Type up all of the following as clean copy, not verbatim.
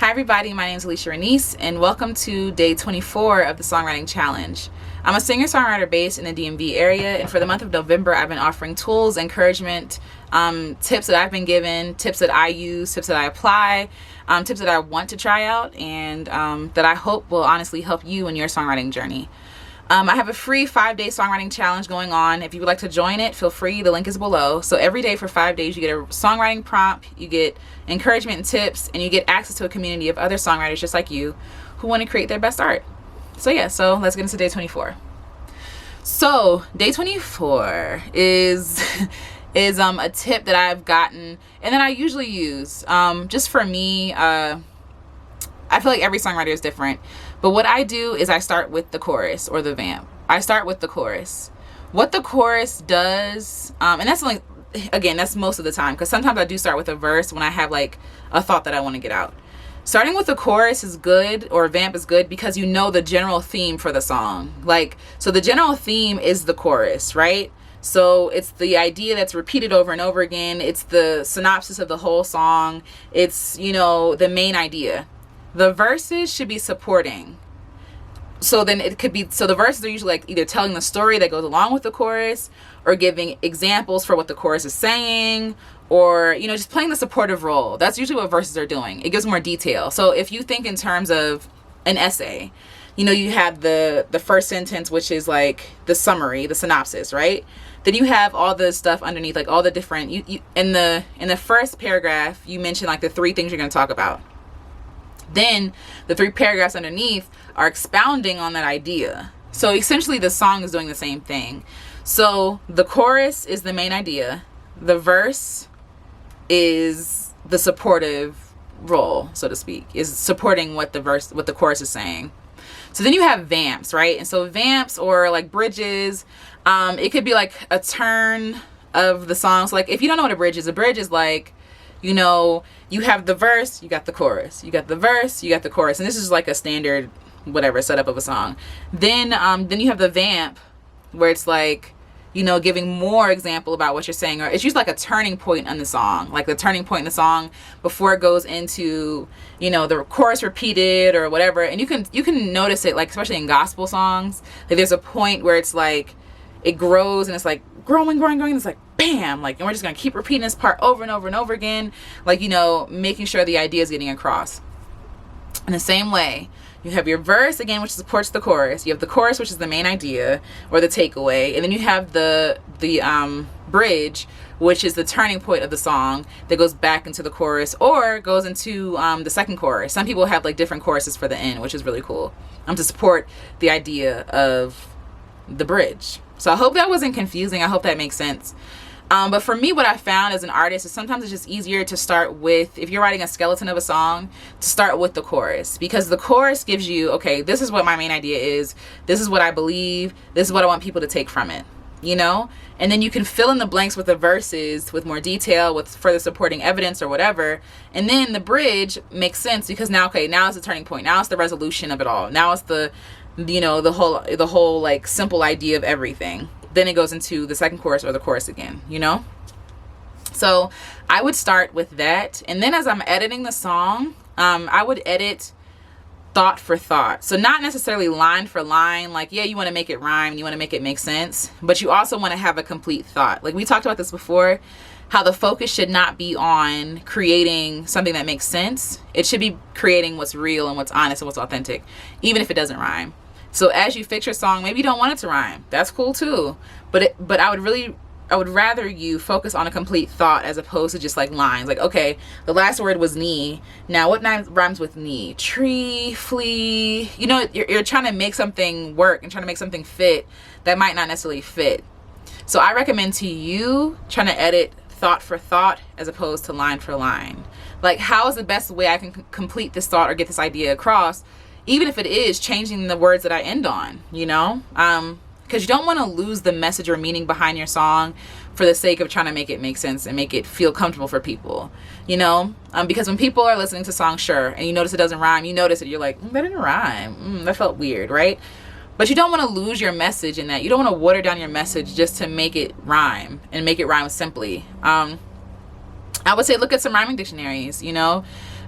Hi everybody, my name is Alecia Renece and welcome to day 24 of the Songwriting Challenge. I'm a singer-songwriter based in the DMV area, and for the month of November I've been offering tools, encouragement, tips that I've been given, tips that I use, tips that I apply, tips that I want to try out, and that I hope will honestly help you in your songwriting journey. I have a free 5-day songwriting challenge going on. If you would like to join it, feel free. The link is below. So every day for 5 days, you get a songwriting prompt, you get encouragement and tips, and you get access to a community of other songwriters just like you who want to create their best art. So so let's get into day 24. So day 24 is a tip that I've gotten and that I usually use. Just for me, I feel like every songwriter is different. But what I do is I start with the chorus or the vamp. I start with the chorus. What the chorus does, and that's only, again, that's most of the time, because sometimes I do start with a verse when I have like a thought that I want to get out. Starting with the chorus is good, or vamp is good, because you know the general theme for the song. So the general theme is the chorus, right? So it's the idea that's repeated over and over again. It's the synopsis of the whole song. It's, the main idea. The verses should be supporting. So then it could be, so the verses are usually like either telling the story that goes along with the chorus, or giving examples for what the chorus is saying, or, just playing the supportive role. That's usually what verses are doing. It gives more detail. So if you think in terms of an essay, you have the first sentence, which is like the summary, the synopsis, right? Then you have all the stuff underneath, like all the different, in the first paragraph, you mention like the 3 things you're going to talk about. Then the 3 paragraphs underneath are expounding on that idea. So essentially the song is doing the same thing. So the chorus is the main idea. The verse is the supportive role, so to speak, is supporting what the chorus is saying. So then you have vamps, right? And so vamps, or like bridges, it could be like a turn of the song. So like if you don't know what a bridge is like, you have the verse, you got the chorus. You got the verse, you got the chorus. And this is like a standard, whatever, setup of a song. Then you have the vamp, where it's like, giving more example about what you're saying. Or it's usually like a turning point in the song. Like the turning point in the song before it goes into, the chorus repeated or whatever. And you can notice it, like, especially in gospel songs. Like there's a point where it's like, it grows and it's like growing. It's like, bam, like, and we're just going to keep repeating this part over and over and over again. Like, making sure the idea is getting across. In the same way, you have your verse, again, which supports the chorus. You have the chorus, which is the main idea or the takeaway. And then you have the bridge, which is the turning point of the song that goes back into the chorus or goes into the second chorus. Some people have like different choruses for the end, which is really cool, to support the idea of the bridge. So I hope that wasn't confusing. I hope that makes sense. But for me, what I found as an artist is sometimes it's just easier to start with, if you're writing a skeleton of a song, to start with the chorus, because the chorus gives you, okay, this is what my main idea is. This is what I believe. This is what I want people to take from it, and then you can fill in the blanks with the verses with more detail, with further supporting evidence or whatever. And then the bridge makes sense because now it's the turning point. Now it's the resolution of it all. Now it's the whole like simple idea of everything. Then it goes into the second chorus or the chorus again, So I would start with that. And then as I'm editing the song, I would edit thought for thought. So not necessarily line for line, like, you want to make it rhyme, you want to make it make sense, but you also want to have a complete thought. Like we talked about this before, how the focus should not be on creating something that makes sense. It should be creating what's real and what's honest and what's authentic, even if it doesn't rhyme. So as you fix your song, maybe you don't want it to rhyme. That's cool too. But I would rather you focus on a complete thought as opposed to just like lines. Like, okay, the last word was knee. Now what rhymes with knee? Tree, flea. You're trying to make something work and trying to make something fit that might not necessarily fit. So I recommend to you trying to edit thought for thought as opposed to line for line. Like, how is the best way I can complete this thought or get this idea across? Even if it is changing the words that I end on, because you don't want to lose the message or meaning behind your song for the sake of trying to make it make sense and make it feel comfortable for people, because when people are listening to songs, sure, and you notice it doesn't rhyme, you notice it, you're like, that didn't rhyme, that felt weird, right? But you don't want to lose your message in that. You don't want to water down your message just to make it rhyme and make it rhyme simply. I would say look at some rhyming dictionaries,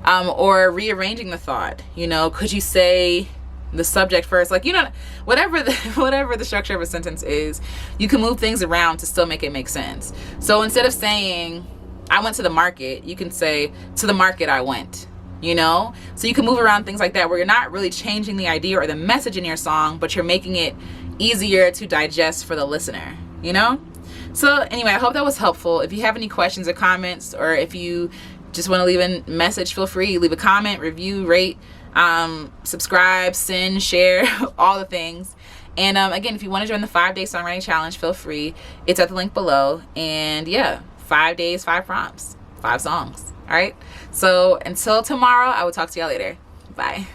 or rearranging the thought. You know, could you say the subject first? Like, you know, whatever the structure of a sentence is, you can move things around to still make it make sense. So instead of saying I went to the market, you can say to the market I went. You know, so you can move around things like that, where you're not really changing the idea or the message in your song, but you're making it easier to digest for the listener, you know? So anyway, I hope that was helpful. If you have any questions or comments, or if you just want to leave a message, feel free. Leave a comment, review, rate, subscribe, send, share, all the things. And again, if you want to join the 5-day songwriting challenge, feel free. It's at the link below. And yeah, 5 days, 5 prompts, 5 songs. All right. So until tomorrow, I will talk to y'all later. Bye.